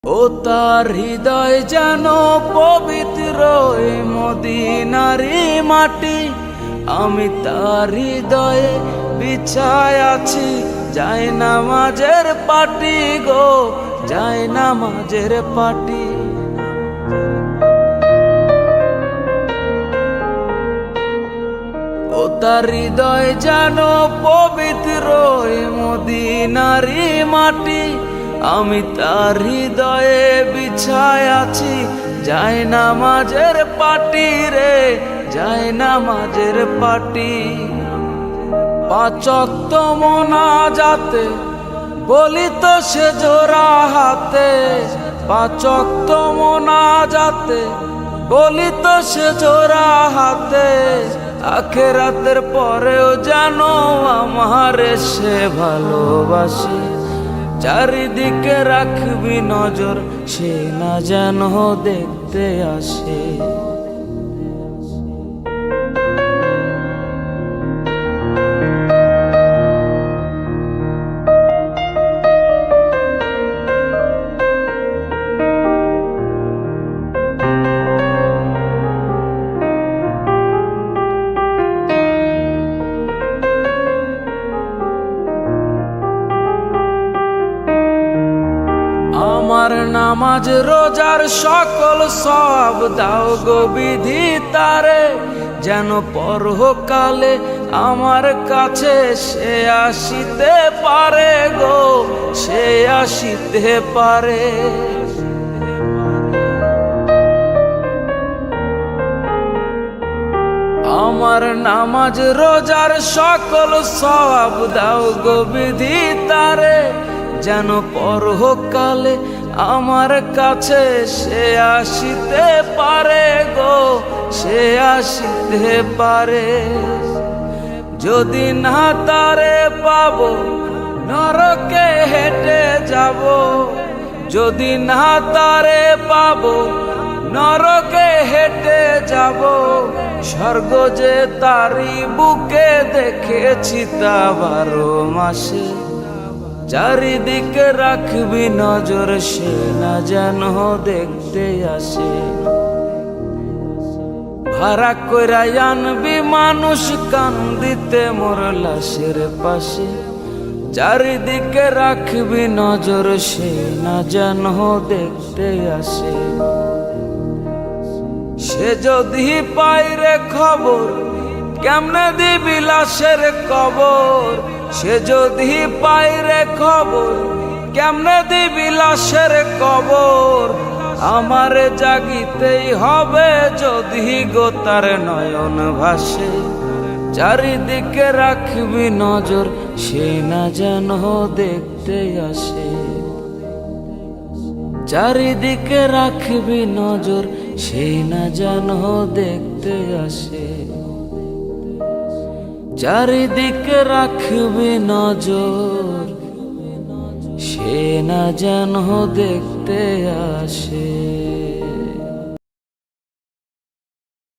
ও তার হৃদয় যেন পবিত্র এ মদিনারি মাটি, আমি তার হৃদয়ে বিছায় আছি যায় নামাজের পাটি গো, যায় নামাজের পাটি। ও তার হৃদয় যেন পবিত্র এ মদিনারি মাটি, আমি তার হৃদয়ে বিছায় আছি যায় নামাজের পাটি রে, যায় নামাজের পাটি। পাঁচ ওয়াক্ত মোনাজাতে বলি তো সে জোড়া হাতে, পাঁচ ওয়াক্ত মোনাজাতে বলি তো সে জোড়া হাতে, আখিরাতের পরেও জানো আমার সে ভালোবাসি। চারিদিকে রাখবি নজর সে না যেন দেখতে আসে। আমার নামাজ রোজার সকল সব দাও গো বিধি তারে, যেন পরকালে আমার কাছে সে আসিতে পারে গো, সে আসিতে পারে। আমার নামাজ রোজার সকল সব দাও গো বিধি তারে, যেন পরকালে আমার কাছে সে আসিতে পারে গো, সে আসিতে পারে। যদি না তারে পাবো নরকে হেঁটে যাব, যদি না তারে পাবো নরকে হেঁটে যাব, স্বর্গ যে তারি বুকে দেখেছি তা 12 মাসে। চারিদিকে রাখবি নজর সে না যেন দেখতে আসে। ভাড়া কইরা আনবি মানুষ কান্দিতে মোর লাশের পাশে, চারিদিকে রাখবি নজর সে না যেন দেখতে আসে। সে যদি পায় রে খবর কেমনে দিবি লাশের কবর, সে যদি পায় রে খবর কেমনে দিবি লাশের কবর। আমার জাগিতেই হবে যদি গো তার নয়ন ভাসে, চারিদিকে রাখবি নজর সে না যেন দেখতে আসে। চারিদিকে রাখবি নজর সে না যেন দেখতে আসে। চারিদিকে রাখবি নজর সে না যেন দেখতে আসে।